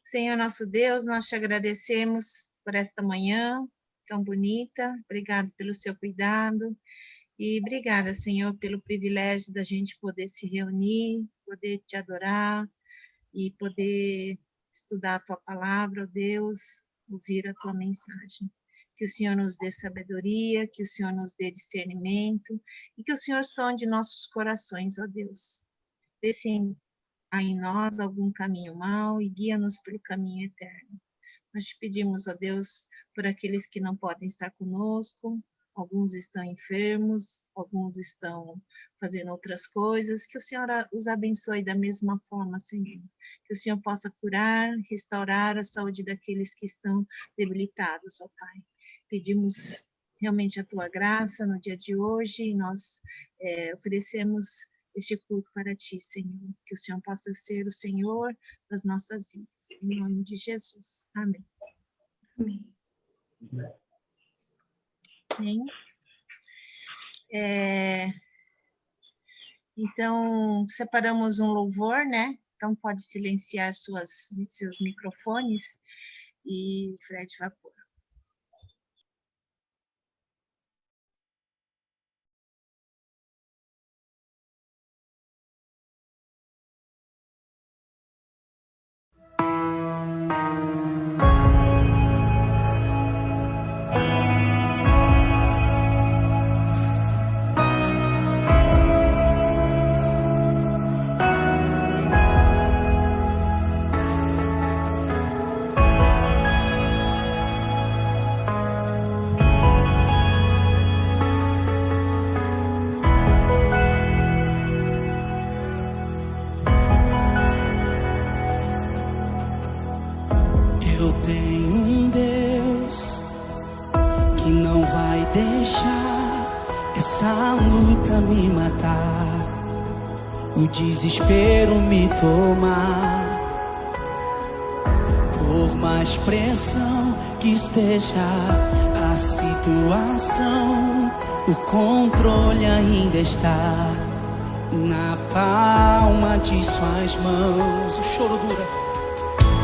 Senhor nosso Deus, nós te agradecemos por esta manhã tão bonita. Obrigado pelo seu cuidado. E obrigada, Senhor, pelo privilégio da gente poder se reunir, poder te adorar e poder estudar a tua palavra, ó Deus, ouvir a tua mensagem. Que o Senhor nos dê sabedoria, que o Senhor nos dê discernimento e que o Senhor sonde nossos corações, ó Deus. Vê se há em nós algum caminho mau e guia-nos pelo caminho eterno. Nós te pedimos, ó Deus, por aqueles que não podem estar conosco, alguns estão enfermos, alguns estão fazendo outras coisas, que o Senhor os abençoe da mesma forma, Senhor. Que o Senhor possa curar, restaurar a saúde daqueles que estão debilitados, ó Pai. Pedimos realmente a tua graça no dia de hoje e nós oferecemos este culto para ti, Senhor. Que o Senhor possa ser o Senhor das nossas vidas. Em nome de Jesus. Amém. Amém. Amém. Então, separamos um louvor, né? Então, pode silenciar seus microfones e o Fred vai pôr. O desespero me tomar. Por mais pressão que esteja a situação, o controle ainda está na palma de suas mãos. O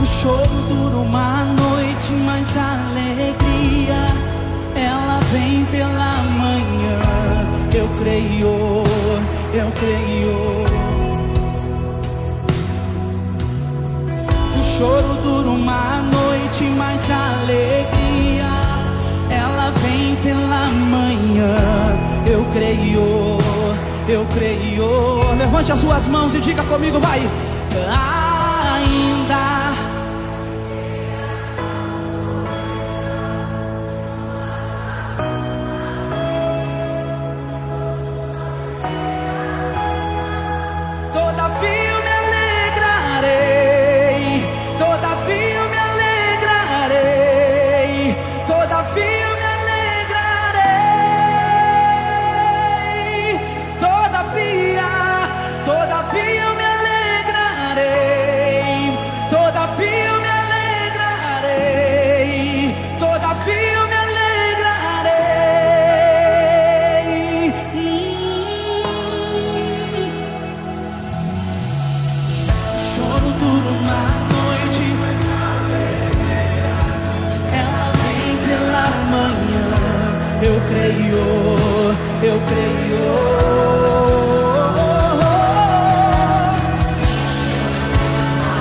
choro dura uma noite, mas a alegria ela vem pela manhã. Eu creio. O choro dura uma noite, mas a alegria ela vem pela manhã. Eu creio. Levante as suas mãos e diga comigo, vai. Ainda eu creio.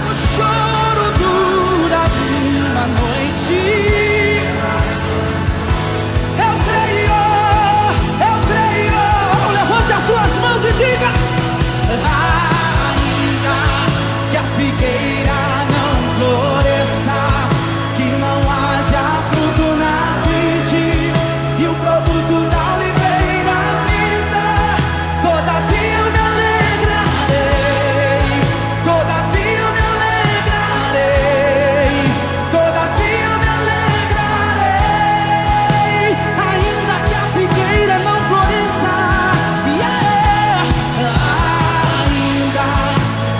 O choro dura uma noite. Eu creio. Levante as suas mãos e diga: ainda que a figueira não floresça, que não haja fruto na vide e o produto da oliveira minta, todavia eu me alegrarei, todavia eu me alegrarei, todavia eu me alegrarei, ainda que a figueira não floresça, ainda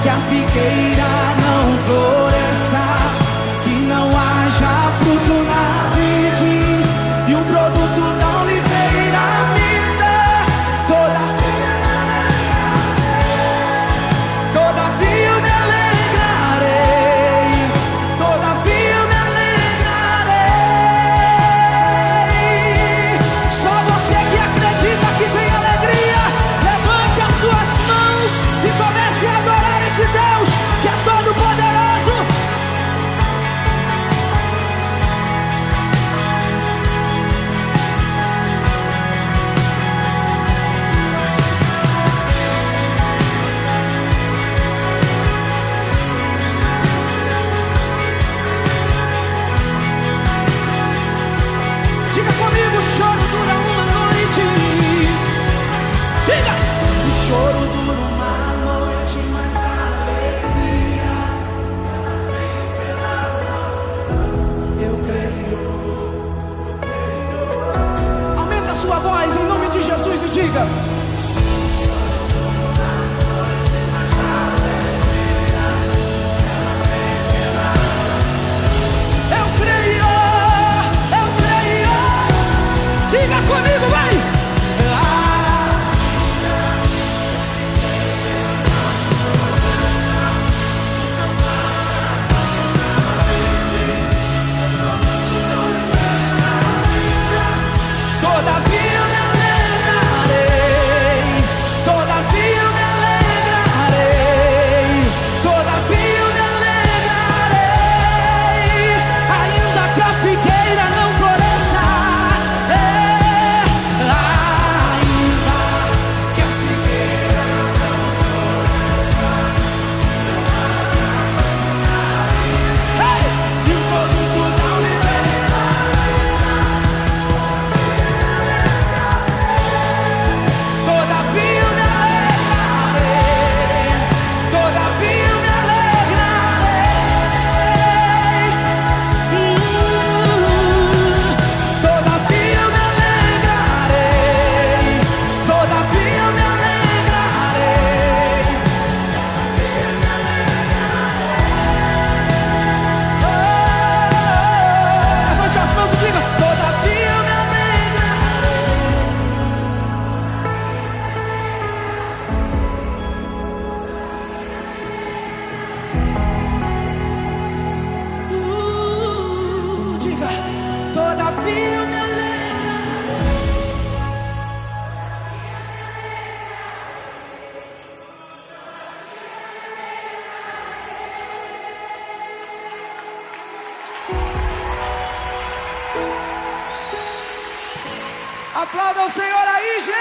que a figueira não floresça, que não haja fruto na vide e o produto da oliveira minta, todavia Aplauda o Senhor aí, gente!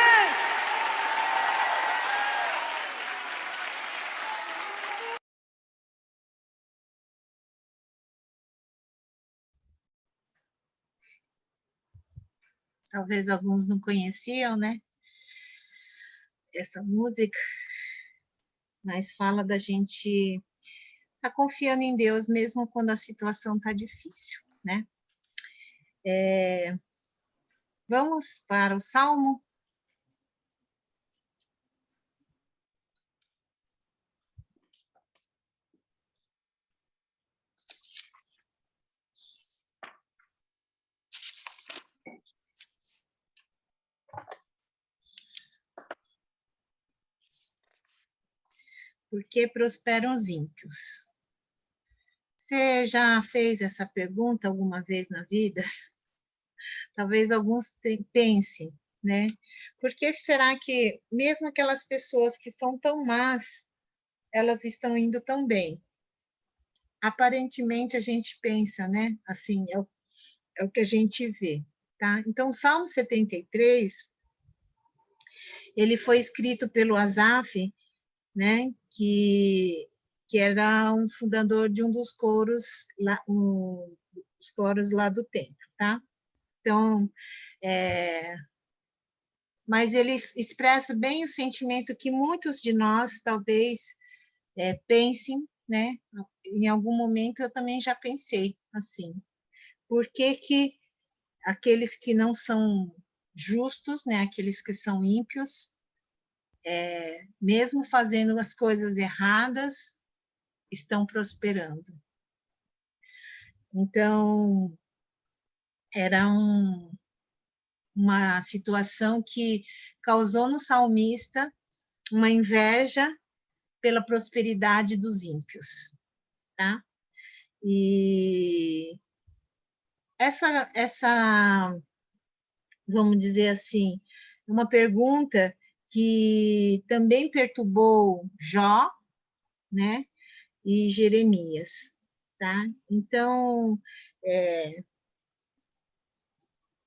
Talvez alguns não conheciam, né? Essa música, mas fala da gente estar confiando em Deus mesmo quando a situação está difícil, né? Vamos para o Salmo. Por que prosperam os ímpios? Você já fez essa pergunta alguma vez na vida? Talvez alguns pensem, né? Por que será que, mesmo aquelas pessoas que são tão más, elas estão indo tão bem? Aparentemente, a gente pensa, né? Assim, é o que a gente vê, tá? Então, o Salmo 73, ele foi escrito pelo Asaf, né? Que era um fundador de um dos coros lá, os coros lá do templo, tá? Então, mas ele expressa bem o sentimento que muitos de nós talvez pensem, né? Em algum momento eu também já pensei assim. Por que que aqueles que não são justos, né? Aqueles que são ímpios, mesmo fazendo as coisas erradas, estão prosperando? Então, era uma situação que causou no salmista uma inveja pela prosperidade dos ímpios, tá? E essa, vamos dizer assim, uma pergunta que também perturbou Jó, né? E Jeremias, tá? Então,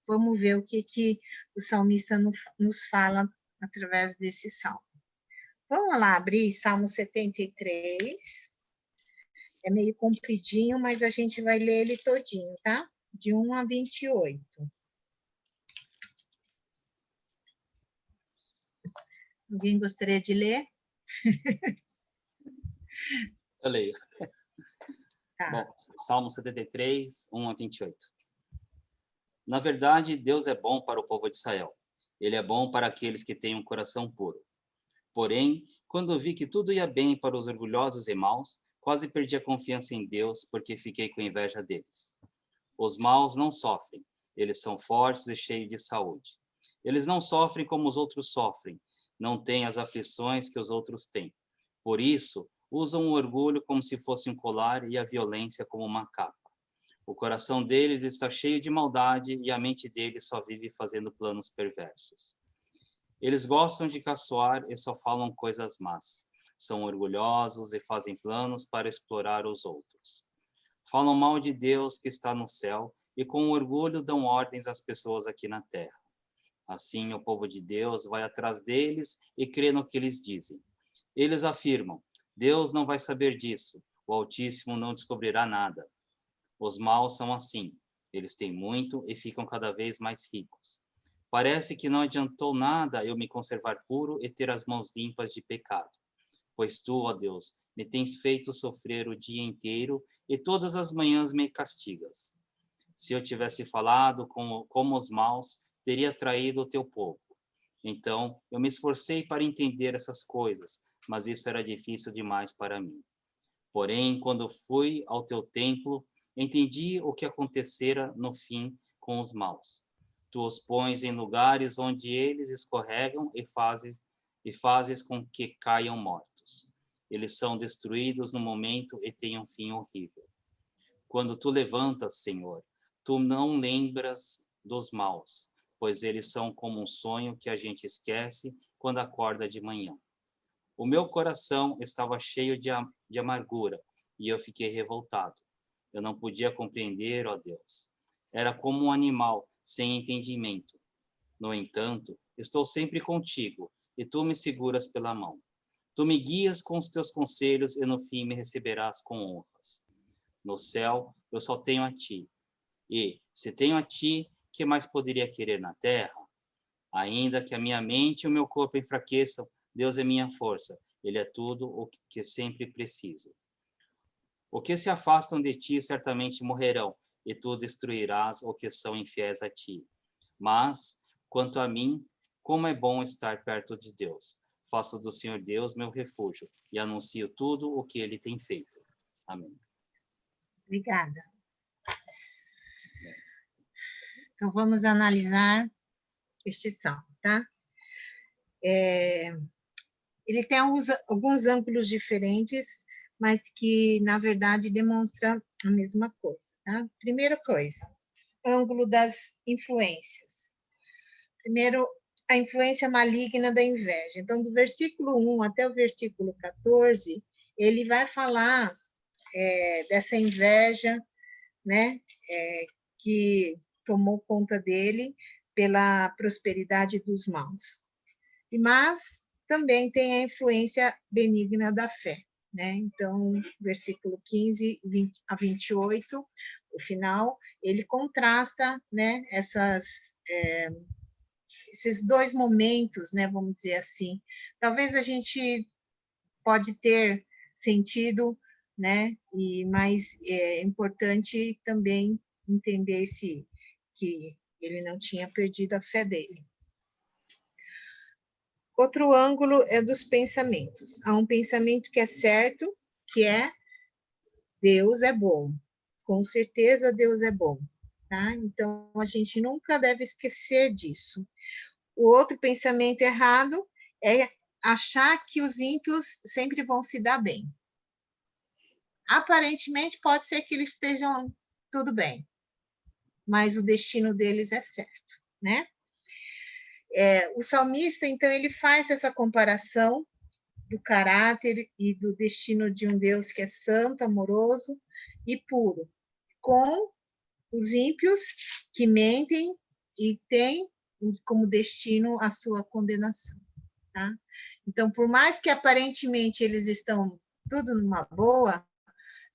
vamos ver o que o salmista nos fala através desse salmo. Vamos lá abrir Salmo 73. É meio compridinho, mas a gente vai ler ele todinho, tá? De 1 a 28. Alguém gostaria de ler? Eu leio. Tá. Bom, Salmo 73, 1 a 28. Na verdade, Deus é bom para o povo de Israel. Ele é bom para aqueles que têm um coração puro. Porém, quando vi que tudo ia bem para os orgulhosos e maus, quase perdi a confiança em Deus porque fiquei com inveja deles. Os maus não sofrem, eles são fortes e cheios de saúde. Eles não sofrem como os outros sofrem, não têm as aflições que os outros têm. Por isso, usam o orgulho como se fosse um colar e a violência como uma capa. O coração deles está cheio de maldade e a mente deles só vive fazendo planos perversos. Eles gostam de caçoar e só falam coisas más. São orgulhosos e fazem planos para explorar os outros. Falam mal de Deus que está no céu e com orgulho dão ordens às pessoas aqui na terra. Assim, o povo de Deus vai atrás deles e crê no que eles dizem. Eles afirmam: Deus não vai saber disso, o Altíssimo não descobrirá nada. Os maus são assim, eles têm muito e ficam cada vez mais ricos. Parece que não adiantou nada eu me conservar puro e ter as mãos limpas de pecado. Pois tu, ó Deus, me tens feito sofrer o dia inteiro e todas as manhãs me castigas. Se eu tivesse falado como os maus, teria traído o teu povo. Então, eu me esforcei para entender essas coisas, mas isso era difícil demais para mim. Porém, quando fui ao teu templo, entendi o que acontecera no fim com os maus. Tu os pões em lugares onde eles escorregam e fazes com que caiam mortos. Eles são destruídos no momento e têm um fim horrível. Quando tu levantas, Senhor, tu não lembras dos maus, pois eles são como um sonho que a gente esquece quando acorda de manhã. O meu coração estava cheio de amargura e eu fiquei revoltado. Eu não podia compreender, ó Deus. Era como um animal sem entendimento. No entanto, estou sempre contigo, e tu me seguras pela mão. Tu me guias com os teus conselhos, e no fim me receberás com honras. No céu, eu só tenho a ti. E, se tenho a ti, que mais poderia querer na terra? Ainda que a minha mente e o meu corpo enfraqueçam, Deus é minha força. Ele é tudo o que sempre preciso. Os que se afastam de ti certamente morrerão, e tu destruirás os que são infiéis a ti. Mas, quanto a mim, como é bom estar perto de Deus. Faço do Senhor Deus meu refúgio, e anuncio tudo o que ele tem feito. Amém. Obrigada. Então, vamos analisar este salmo, tá? Ele tem alguns ângulos diferentes, mas que, na verdade, demonstra a mesma coisa, tá? Primeira coisa, ângulo das influências. Primeiro, a influência maligna da inveja. Então, do versículo 1 até o versículo 14, ele vai falar dessa inveja, né, que tomou conta dele pela prosperidade dos maus. Mas também tem a influência benigna da fé, né? Então, versículo 15 a 28, o final, ele contrasta, né, esses dois momentos, né, vamos dizer assim. Talvez a gente pode ter sentido, né, mas é importante também entender que ele não tinha perdido a fé dele. Outro ângulo é dos pensamentos. Há um pensamento que é certo, que é Deus é bom. Com certeza Deus é bom, tá? Então a gente nunca deve esquecer disso. O outro pensamento errado é achar que os ímpios sempre vão se dar bem. Aparentemente pode ser que eles estejam tudo bem, mas o destino deles é certo, né? O salmista, então, ele faz essa comparação do caráter e do destino de um Deus que é santo, amoroso e puro, com os ímpios que mentem e têm como destino a sua condenação, tá? Então, por mais que aparentemente eles estão tudo numa boa,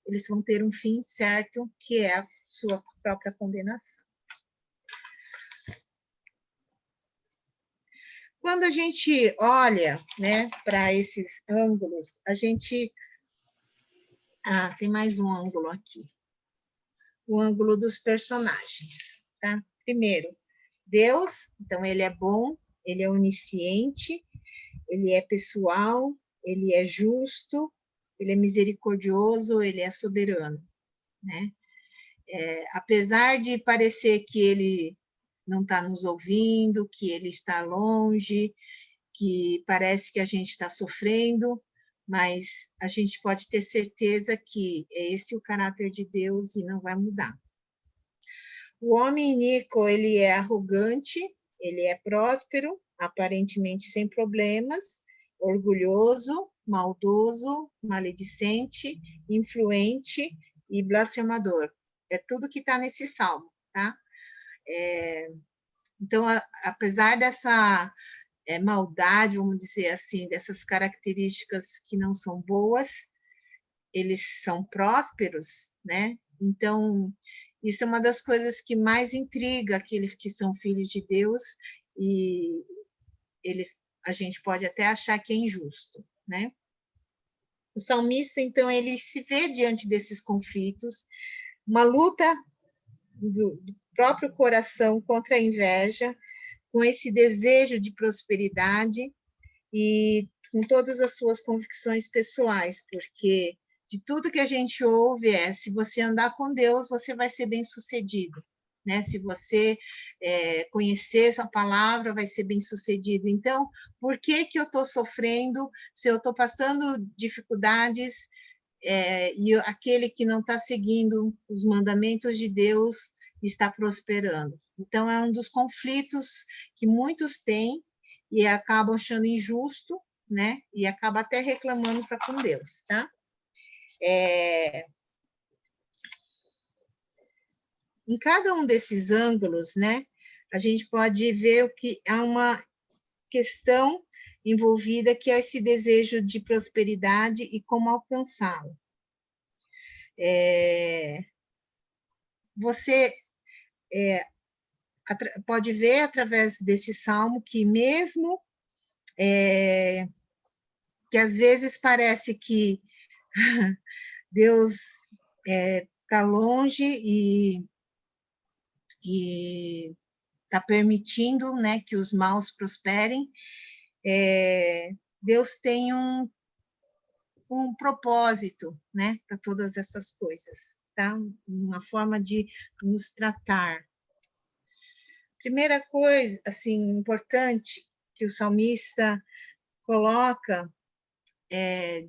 eles vão ter um fim certo, que é a sua própria condenação. Quando a gente olha, né, para esses ângulos, a gente... tem mais um ângulo aqui. O ângulo dos personagens, tá? Primeiro, Deus, então, ele é bom, ele é onisciente, ele é pessoal, ele é justo, ele é misericordioso, ele é soberano, né? Apesar de parecer que ele não está nos ouvindo, que ele está longe, que parece que a gente está sofrendo, mas a gente pode ter certeza que é esse o caráter de Deus e não vai mudar. O homem iníquo, ele é arrogante, ele é próspero, aparentemente sem problemas, orgulhoso, maldoso, maledicente, influente e blasfemador. É tudo que está nesse salmo, tá? Então, apesar dessa maldade, vamos dizer assim, dessas características que não são boas, eles são prósperos, né? Então, isso é uma das coisas que mais intriga aqueles que são filhos de Deus, e a gente pode até achar que é injusto, né? O salmista, então, ele se vê diante desses conflitos, uma luta do próprio coração contra a inveja, com esse desejo de prosperidade e com todas as suas convicções pessoais, porque de tudo que a gente ouve se você andar com Deus, você vai ser bem-sucedido, né? Se você conhecer essa palavra, vai ser bem-sucedido. Então, por que eu estou sofrendo se eu estou passando dificuldades e aquele que não está seguindo os mandamentos de Deus está prosperando? Então, é um dos conflitos que muitos têm e acabam achando injusto, né? E acaba até reclamando para com Deus, tá? Em cada um desses ângulos, né, a gente pode ver o que há uma questão envolvida, que é esse desejo de prosperidade e como alcançá-lo. Você pode ver através desse salmo que mesmo que às vezes parece que Deus está longe e está permitindo, né, que os maus prosperem, Deus tem um propósito, né, para todas essas coisas, tá? Uma forma de nos tratar. Primeira coisa, assim, importante que o salmista coloca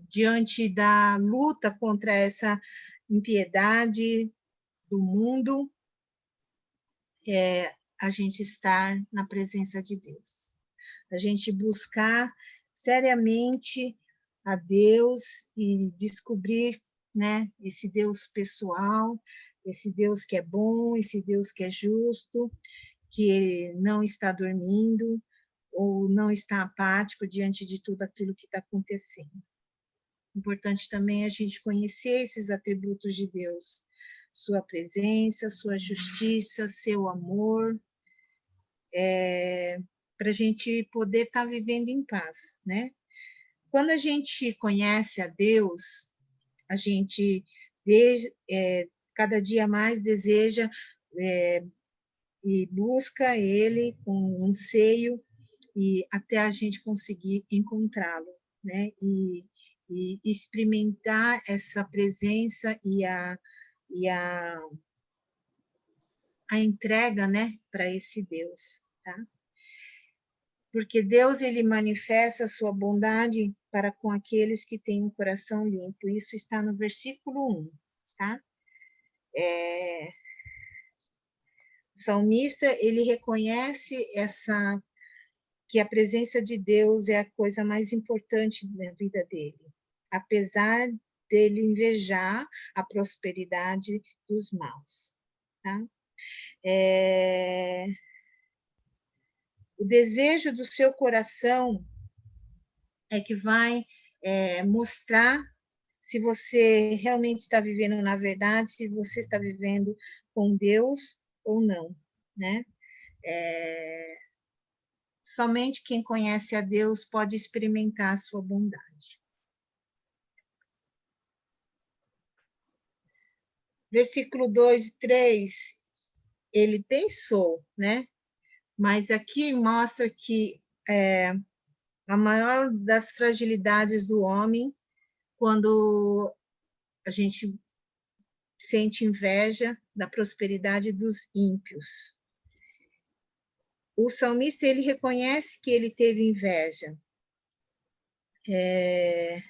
diante da luta contra essa impiedade do mundo, a gente estar na presença de Deus. A gente buscar seriamente a Deus e descobrir, né, esse Deus pessoal, esse Deus que é bom, esse Deus que é justo, que não está dormindo ou não está apático diante de tudo aquilo que está acontecendo. Importante também a gente conhecer esses atributos de Deus, sua presença, sua justiça, seu amor, para a gente poder estar vivendo em paz, né? Quando a gente conhece a Deus, a gente cada dia mais deseja e busca Ele com anseio e até a gente conseguir encontrá-lo, né? E experimentar essa presença e a entrega, né, para esse Deus, tá? Porque Deus, ele manifesta a sua bondade para com aqueles que têm um coração limpo. Isso está no versículo 1, tá? O salmista, ele reconhece que a presença de Deus é a coisa mais importante na vida dele, apesar dele invejar a prosperidade dos maus, tá? O desejo do seu coração é que vai mostrar se você realmente está vivendo na verdade, se você está vivendo com Deus ou não, né? Somente quem conhece a Deus pode experimentar a sua bondade. Versículo 2 e 3, ele pensou, né? Mas aqui mostra que a maior das fragilidades do homem, quando a gente sente inveja da prosperidade dos ímpios. O salmista, ele reconhece que ele teve inveja. É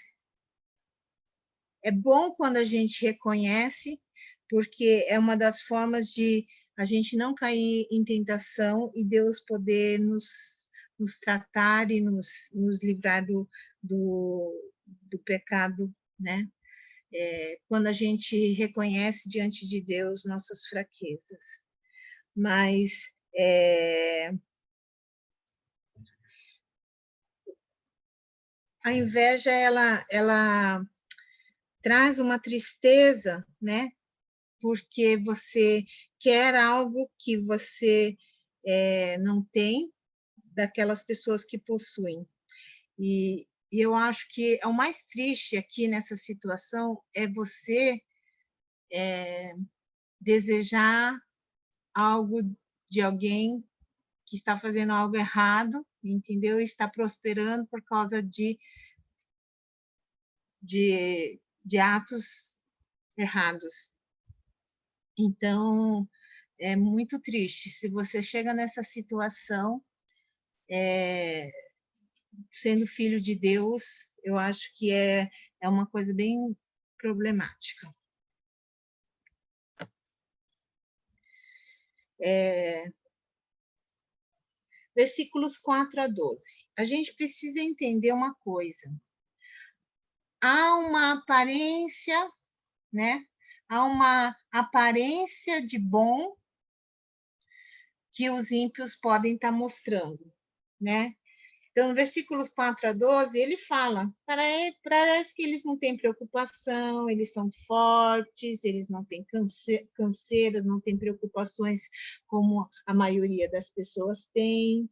bom quando a gente reconhece, porque é uma das formas de a gente não cair em tentação e Deus poder nos tratar e nos livrar do pecado, né? Quando a gente reconhece diante de Deus nossas fraquezas. Mas a inveja, ela traz uma tristeza, né? Porque você quer algo que você não tem daquelas pessoas que possuem. E eu acho que o mais triste aqui nessa situação é você desejar algo de alguém que está fazendo algo errado, entendeu? E está prosperando por causa de atos errados. Então, é muito triste. Se você chega nessa situação, sendo filho de Deus, eu acho que é uma coisa bem problemática. Versículos 4 a 12. A gente precisa entender uma coisa. Há uma aparência, né? Há uma aparência de bom que os ímpios podem estar mostrando, né? Então, no versículos 4 a 12, ele fala, parece que eles não têm preocupação, eles são fortes, eles não têm canseira, não têm preocupações como a maioria das pessoas tem,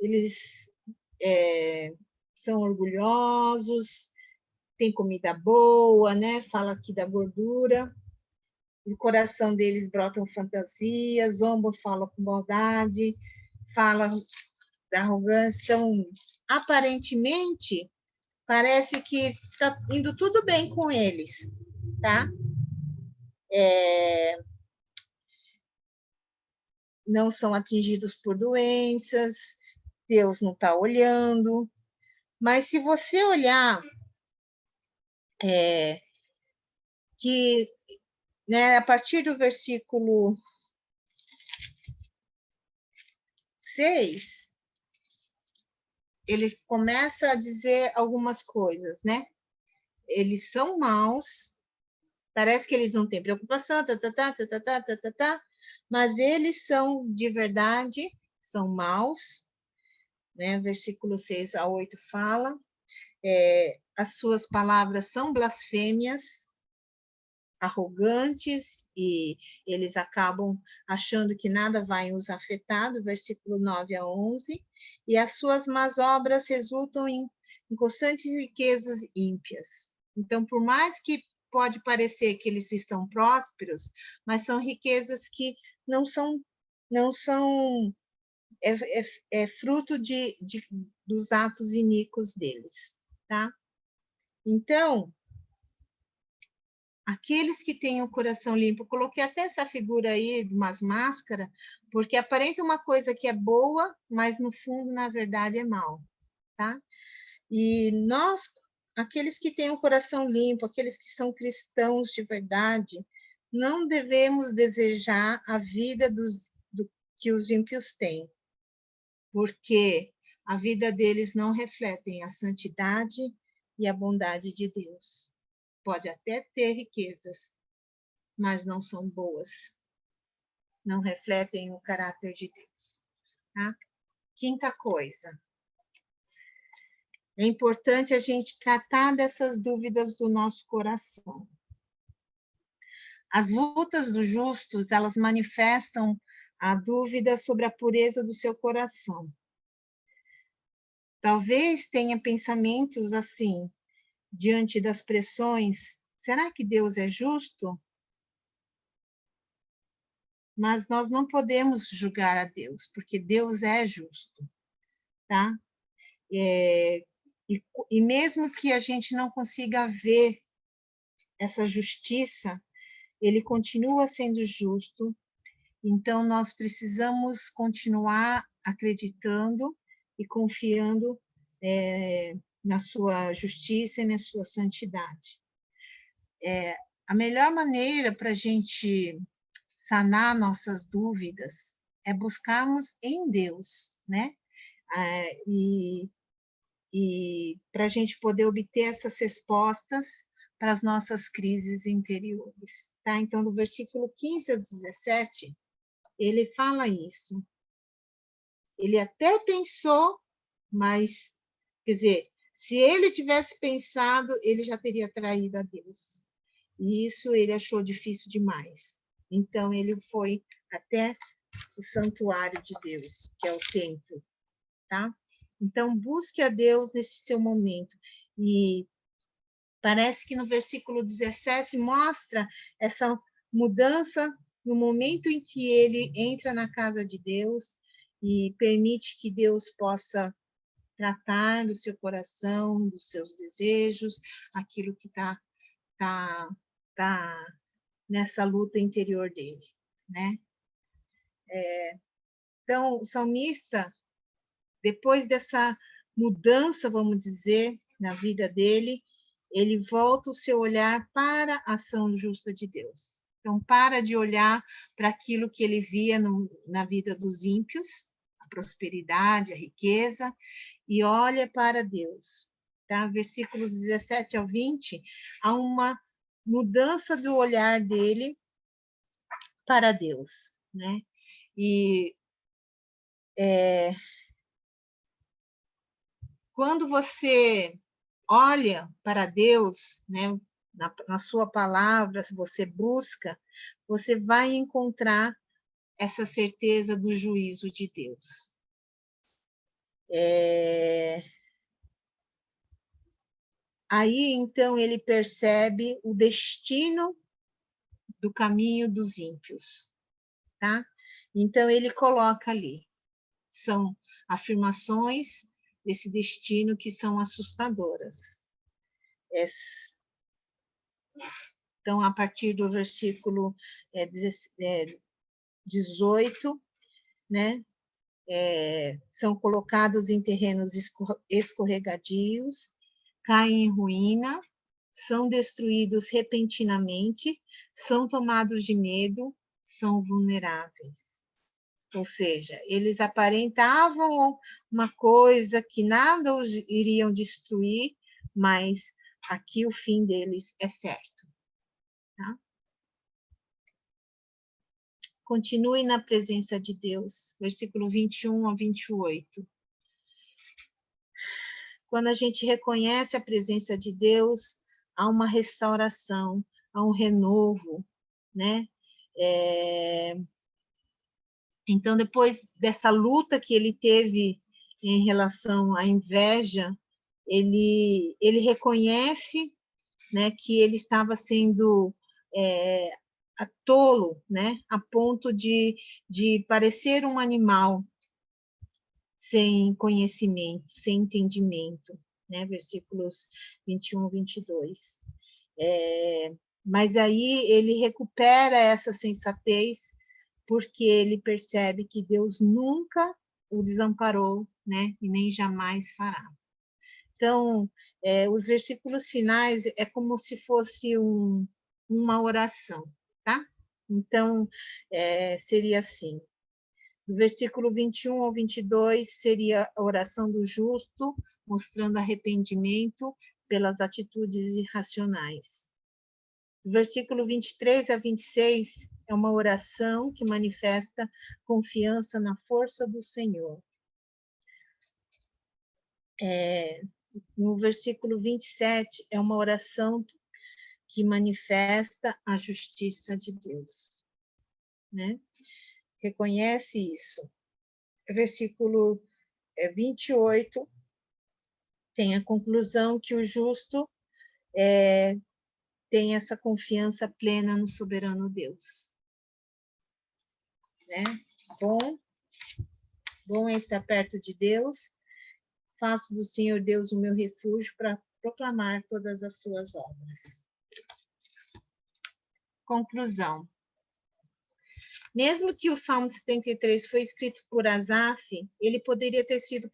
eles são orgulhosos, têm comida boa, né? Fala aqui da gordura, do coração deles brotam fantasias, zombam, falam com bondade, falam da arrogância. Então, aparentemente, parece que está indo tudo bem com eles, tá? Não são atingidos por doenças, Deus não está olhando. Mas se você olhar que, né, a partir do versículo 6, ele começa a dizer algumas coisas, né? Eles são maus, parece que eles não têm preocupação, mas eles são de verdade, são maus, né? Versículo 6 a 8 fala, as suas palavras são blasfêmias, arrogantes, e eles acabam achando que nada vai os afetar, do versículo 9 a 11, e as suas más obras resultam em constantes riquezas ímpias. Então, por mais que pode parecer que eles estão prósperos, mas são riquezas que não são fruto dos atos iníquos deles, tá? Então, aqueles que têm o coração limpo, coloquei até essa figura aí de umas máscaras, porque aparenta uma coisa que é boa, mas no fundo, na verdade, é mal, tá? E nós, aqueles que têm o coração limpo, aqueles que são cristãos de verdade, não devemos desejar a vida que os ímpios têm, porque a vida deles não reflete a santidade e a bondade de Deus. Pode até ter riquezas, mas não são boas, não refletem o caráter de Deus. Tá? Quinta coisa, é importante a gente tratar dessas dúvidas do nosso coração. As lutas dos justos, elas manifestam a dúvida sobre a pureza do seu coração. Talvez tenha pensamentos assim, diante das pressões, será que Deus é justo? Mas nós não podemos julgar a Deus, porque Deus é justo, tá? E mesmo que a gente não consiga ver essa justiça, ele continua sendo justo, então nós precisamos continuar acreditando e confiando na sua justiça e na sua santidade. A melhor maneira para a gente sanar nossas dúvidas é buscarmos em Deus, né? E para a gente poder obter essas respostas para as nossas crises interiores, tá? Então, do versículo 15 a 17, ele fala isso. Ele até pensou, mas, quer dizer, se ele tivesse pensado, ele já teria traído a Deus. E isso ele achou difícil demais. Então, ele foi até o santuário de Deus, que é o templo, tá? Então, busque a Deus nesse seu momento. E parece que no versículo 17 mostra essa mudança no momento em que ele entra na casa de Deus e permite que Deus possa tratar do seu coração, dos seus desejos, aquilo que está nessa luta interior dele, né? Então, o salmista, depois dessa mudança, vamos dizer, na vida dele, ele volta o seu olhar para a ação justa de Deus. Então, para de olhar para aquilo que ele via na vida dos ímpios, a prosperidade, a riqueza, e olha para Deus. Tá? Versículos 17 ao 20, há uma mudança do olhar dele para Deus, né? E quando você olha para Deus, né, na sua palavra, se você busca, você vai encontrar essa certeza do juízo de Deus. Aí, então, ele percebe o destino do caminho dos ímpios, tá? Então, ele coloca ali, são afirmações desse destino que são assustadoras. Então, a partir do versículo 18, né, são colocados em terrenos escorregadios, caem em ruína, são destruídos repentinamente, são tomados de medo, são vulneráveis. Ou seja, eles aparentavam uma coisa que nada os iriam destruir, mas aqui o fim deles é certo. Tá? Continue na presença de Deus, versículo 21 a 28. Quando a gente reconhece a presença de Deus, há uma restauração, há um renovo, né? Então, depois dessa luta que ele teve em relação à inveja, ele reconhece, né, que ele estava sendo tolo, né, a ponto de parecer um animal sem conhecimento, sem entendimento, né, versículos 21 e 22. Mas aí ele recupera essa sensatez, porque ele percebe que Deus nunca o desamparou, né, e nem jamais fará. Então, os versículos finais é como se fosse uma oração, tá? Então, seria assim, do versículo 21 ao 22 seria a oração do justo, mostrando arrependimento pelas atitudes irracionais. Do versículo 23 a 26 é uma oração que manifesta confiança na força do Senhor. No versículo 27 é uma oração que manifesta a justiça de Deus, né? Reconhece isso. Versículo 28 tem a conclusão que o justo tem essa confiança plena no soberano Deus, né? Bom é estar perto de Deus. Faço do Senhor Deus o meu refúgio para proclamar todas as suas obras. Conclusão. Mesmo que o Salmo 73 foi escrito por Asaf, ele poderia ter sido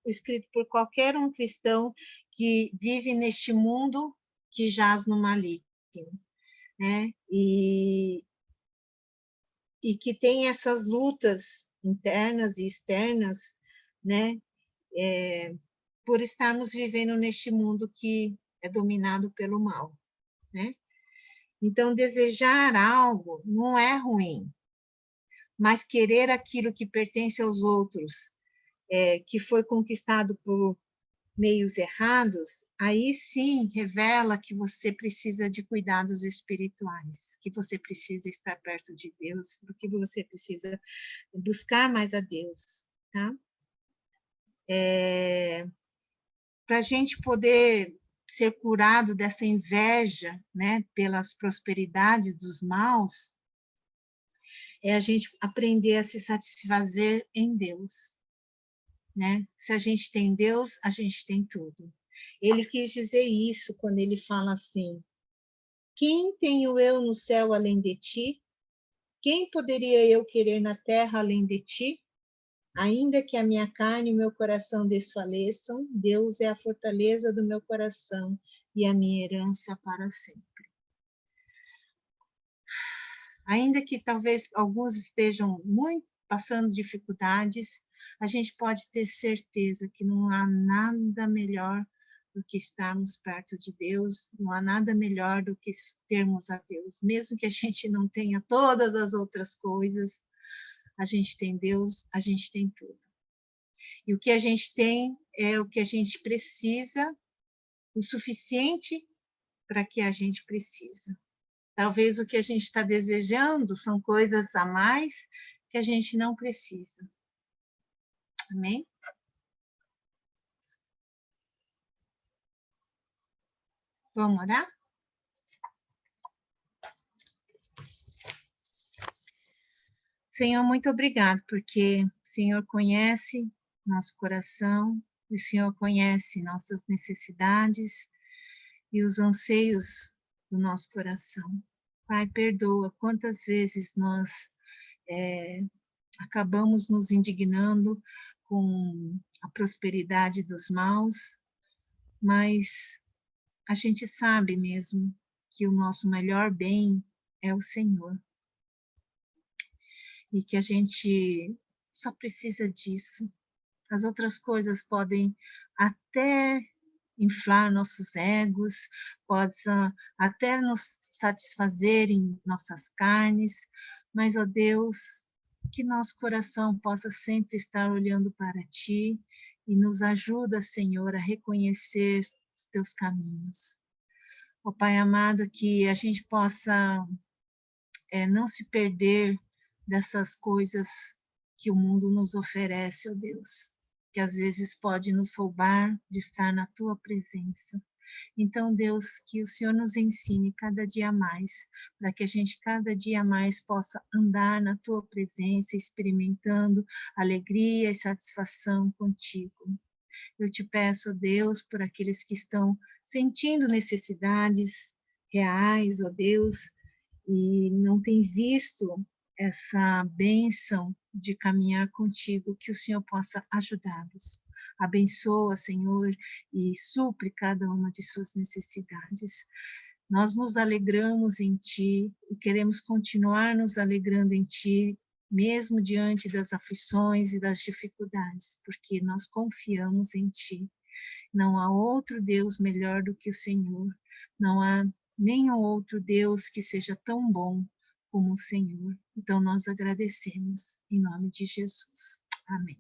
escrito por qualquer um cristão que vive neste mundo que jaz no maligno, né? E que tem essas lutas internas e externas, né? Por estarmos vivendo neste mundo que é dominado pelo mal, né? Então, desejar algo não é ruim, mas querer aquilo que pertence aos outros, que foi conquistado por meios errados, aí sim revela que você precisa de cuidados espirituais, que você precisa estar perto de Deus, que você precisa buscar mais a Deus, tá? Para a gente poder ser curado dessa inveja, né, pelas prosperidades dos maus, é a gente aprender a se satisfazer em Deus, né? Se a gente tem Deus, a gente tem tudo. Ele quis dizer isso quando ele fala assim: quem tenho eu no céu além de ti? Quem poderia eu querer na terra além de ti? Ainda que a minha carne e o meu coração desfaleçam, Deus é a fortaleza do meu coração e a minha herança para sempre. Ainda que talvez alguns estejam muito passando dificuldades, a gente pode ter certeza que não há nada melhor do que estarmos perto de Deus, não há nada melhor do que termos a Deus. Mesmo que a gente não tenha todas as outras coisas, a gente tem Deus, a gente tem tudo. E o que a gente tem é o que a gente precisa, o suficiente para que a gente precisa. Talvez o que a gente está desejando são coisas a mais que a gente não precisa. Amém? Vamos orar? Senhor, muito obrigado, porque o Senhor conhece nosso coração, o Senhor conhece nossas necessidades e os anseios do nosso coração. Pai, perdoa quantas vezes nós acabamos nos indignando com a prosperidade dos maus, mas a gente sabe mesmo que o nosso melhor bem é o Senhor. E que a gente só precisa disso. As outras coisas podem até inflar nossos egos, possam até nos satisfazer em nossas carnes, mas, ó Deus, que nosso coração possa sempre estar olhando para Ti e nos ajuda, Senhor, a reconhecer os Teus caminhos. Ó Pai amado, que a gente possa não se perder dessas coisas que o mundo nos oferece, ó Deus, que às vezes pode nos roubar de estar na Tua presença. Então, Deus, que o Senhor nos ensine cada dia mais, para que a gente cada dia mais possa andar na Tua presença, experimentando alegria e satisfação contigo. Eu te peço, ó Deus, por aqueles que estão sentindo necessidades reais, ó Deus, e não têm visto essa bênção de caminhar contigo, que o Senhor possa ajudá-los. Abençoa, Senhor, e supre cada uma de suas necessidades. Nós nos alegramos em Ti e queremos continuar nos alegrando em Ti, mesmo diante das aflições e das dificuldades, porque nós confiamos em Ti. Não há outro Deus melhor do que o Senhor. Não há nenhum outro Deus que seja tão bom como o Senhor. Então nós agradecemos em nome de Jesus. Amém.